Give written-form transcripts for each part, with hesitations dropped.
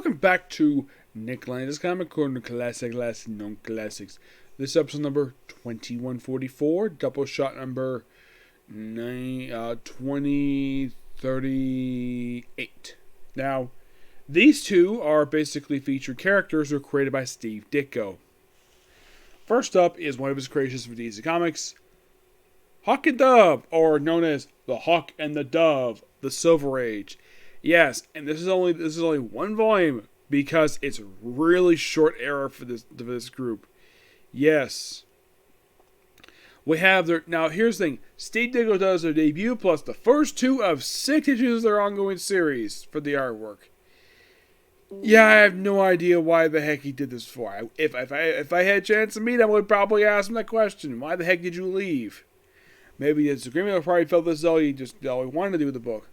welcome back to Nick Lenz Comic Corner Classic, Non-Classics. This episode number 2144, Doubleshot number 2038. Now, these two are basically featured characters who are created by Steve Ditko. First up is one of his creations for DC Comics, Hawk and Dove, or known as the Hawk and the Dove, the Silver Age. Yes, and this is only one volume because it's a really short era for this group. Yes. We have their now here's the thing. Steve Ditko does their debut plus the first 2 of 6 issues of their ongoing series for the artwork. Yeah, I have no idea why the heck he did this for. If I had a chance to meet him, I would probably ask him that question. Why the heck did you leave? Maybe the disagreement probably felt this all he wanted to do with the book.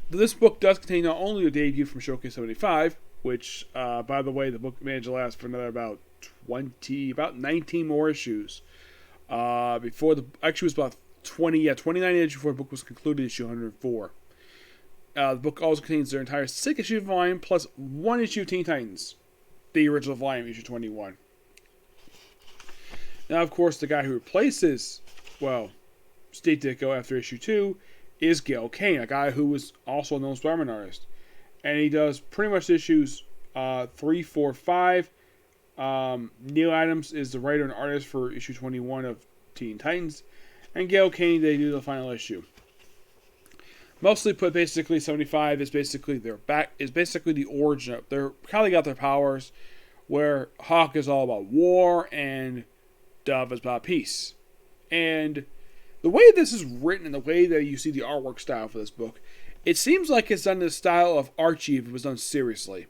This book does contain not only the debut from Showcase 75, which, by the way, the book managed to last for another about 19 more issues. Before it was about 29 issues before the book was concluded, issue 104. The book also contains their entire 6-issue volume plus 1 issue of Teen Titans, the original volume, issue 21. Now, of course, the guy who replaces, Steve Ditko after issue 2 is Gail Kane, a guy who was also a known Spider-Man artist. And he does pretty much issues 3, 4, 5. Neil Adams is the writer and artist for issue 21 of Teen Titans. And Gail Kane, they do the final issue. Mostly put basically 75 is basically the origin of how they got their powers, where Hawk is all about war and Dove is about peace. And the way this is written and the way that you see the artwork style for this book, it seems like it's done in the style of Archie if it was done seriously.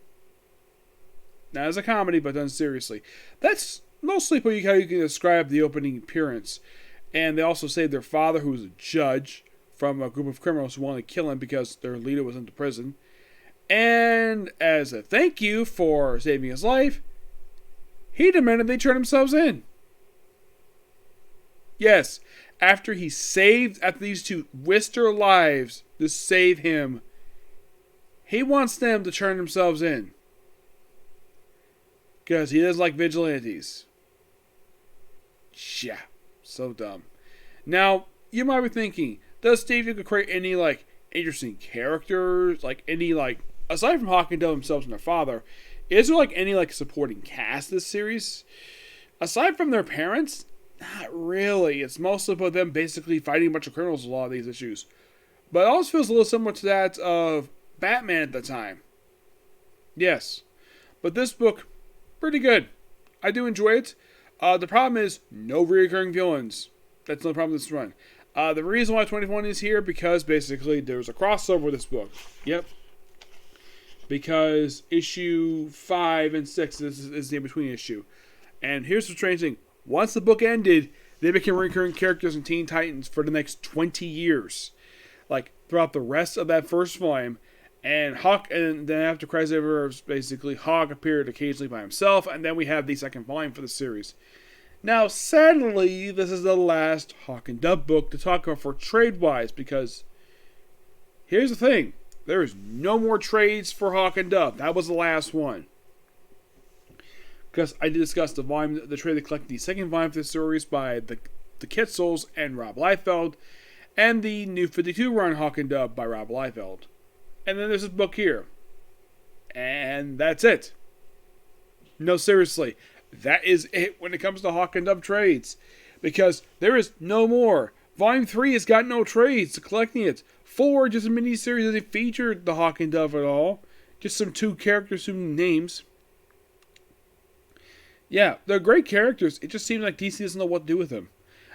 Not as a comedy, but done seriously. That's mostly how you can describe the opening appearance. And they also say their father, who was a judge, from a group of criminals who wanted to kill him because their leader was into prison. And as a thank you for saving his life, he demanded they turn themselves in. Yes, after these two risked their lives to save him, he wants them to turn themselves in. Because he doesn't like vigilantes. Yeah, so dumb. Now, you might be thinking, does Steve Ditko create any, interesting characters? Aside from Hawk and Dove themselves and their father, is there, any, supporting cast this series? Aside from their parents, not really. It's mostly about them basically fighting a bunch of criminals in a lot of these issues. But it also feels a little similar to that of Batman at the time. Yes. But this book, pretty good. I do enjoy it. The problem is, no recurring villains. That's the problem with this run. The reason why 21 is here, because basically there's a crossover with this book. Yep. Because issue 5 and 6 is the in-between issue. And here's the strange thing. Once the book ended, they became recurring characters in Teen Titans for the next 20 years. Throughout the rest of that first volume. And Hawk, and then after Crisis Universe, basically, Hawk appeared occasionally by himself. And then we have the second volume for the series. Now, sadly, this is the last Hawk and Dove book to talk about for trade-wise, because here's the thing. There is no more trades for Hawk and Dove. That was the last one. Because I did discuss the trade that collected the second volume for the series by the Kitzels and Rob Liefeld, and the New 52 run Hawk and Dove by Rob Liefeld. And then there's this book here. And that's it. No, seriously. That is it when it comes to Hawk and Dove trades. Because there is no more. Volume 3 has got no trades to collecting it. 4, just a mini-series that doesn't feature the Hawk and Dove at all. Just some 2 characters, some names. Yeah, they're great characters. It just seems like DC doesn't know what to do with them.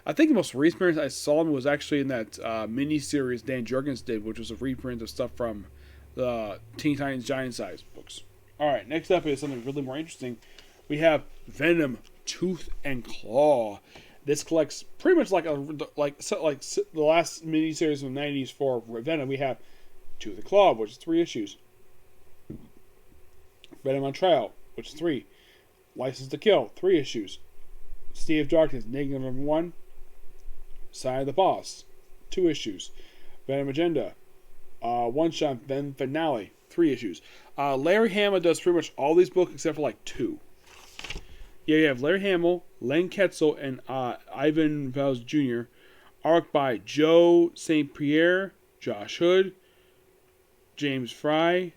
I think the most recent appearance I saw them was actually in that mini-series Dan Jurgens did, which was a reprint of stuff from the Teen Titans Giant Size books. Alright, next up is something really more interesting. We have Venom, Tooth and Claw. This collects pretty much like the last miniseries in the 90s for Venom. We have Tooth and Claw, which is 3 issues. Venom on Trial, which is 3. License to Kill, 3 issues. Sea of Darkness, Negative number 1. Sign of the Boss, 2 issues. Venom Agenda, one shot, then finale, 3 issues. Larry Hama does pretty much all these books except for like 2. Yeah, you have Larry Hamill, Len Ketzel, and Ivan Vels Jr. Arc by Joe St. Pierre, Josh Hood, James Fry,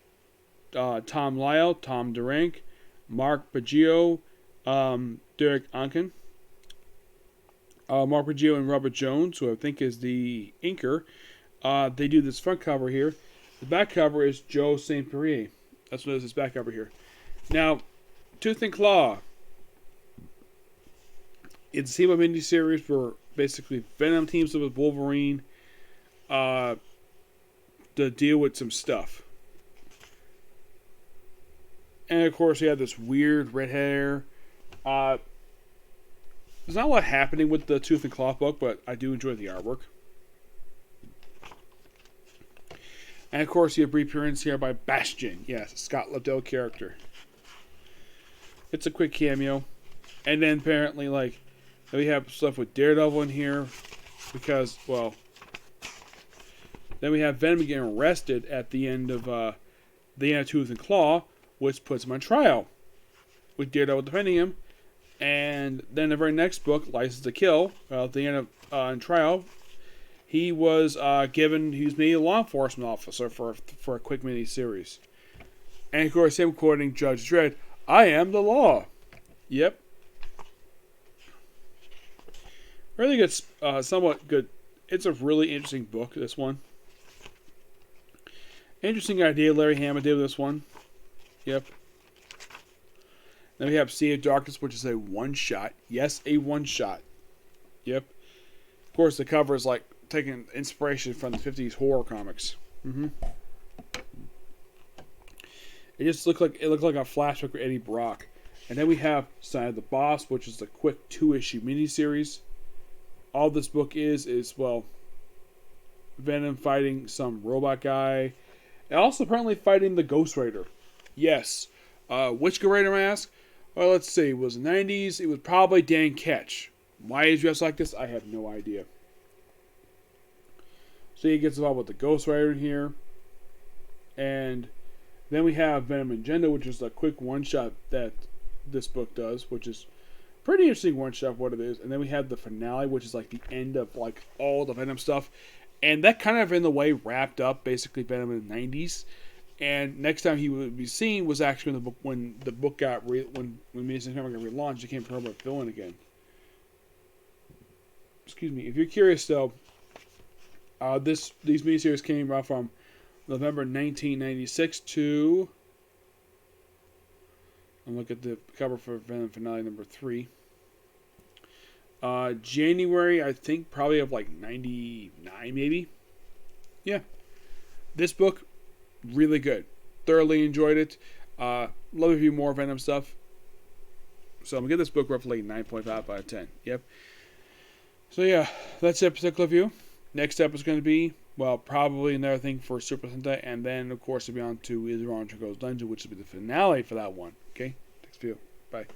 Tom Lyle, Tom Durank, Mark Biggio, Derek Anken, Mark Biggio and Robert Jones, who I think is the inker. They do this front cover here. The back cover is Joe St. Pierre. That's what it is, this back cover here. Now, Tooth and Claw. It's a team up miniseries where basically Venom teams up with Wolverine to deal with some stuff. And of course, you have this weird red hair. There's not a lot happening with the Tooth and Claw book, but I do enjoy the artwork. And of course, you have reappearance here by Bastion. Yes, a Scott Lobdell character. It's a quick cameo. And then apparently, like, we have stuff with Daredevil in here. Because, well, then we have Venom getting arrested at the end of Tooth and Claw, which puts him on trial, with Daredevil defending him. And then the very next book, License to Kill, at the end of in trial, he was made a law enforcement officer for a quick mini series. And of course, him quoting Judge Dredd, "I am the law." Yep. Really good, somewhat good. It's a really interesting book, this one. Interesting idea Larry Hama did with this one. Yep. Then we have Sea of Darkness, which is a one-shot. Yes, a one-shot. Yep. Of course, the cover is like taking inspiration from the 50s horror comics. It just looked like a flashback for Eddie Brock. And then we have Sign of the Boss, which is a quick 2-issue miniseries. All this book is well, Venom fighting some robot guy, and also apparently fighting the Ghost Rider. Yes. Which Ghost Rider, I ask? Well, let's see. It was the 90s. It was probably Dan Ketch. Why he's dressed like this, I have no idea. So he gets involved with the Ghost Rider in here. And then we have Venom Agenda, which is a quick one-shot that this book does, which is pretty interesting one-shot of what it is. And then we have the finale, which is like the end of like all the Venom stuff. And that kind of, in the way, wrapped up basically Venom in the 90s. And next time he would be seen was actually when the book got when Mason Hammer got relaunched, he became a permanent villain again. Excuse me. If you're curious though, these miniseries came out from November 1996 to. And look at the cover for Venom Finale number 3. January, I think, probably of like 99, maybe. Yeah. This book, really good. Thoroughly enjoyed it. Love to view more Venom stuff. So I'm going to give this book roughly 9.5 out of 10. Yep. So yeah, that's the particular review. Next step is going to be, well, probably another thing for Super Sentai. And then, of course, we'll be on to Izuru Goes Dungeon, which will be the finale for that one. Okay? Next view. Bye.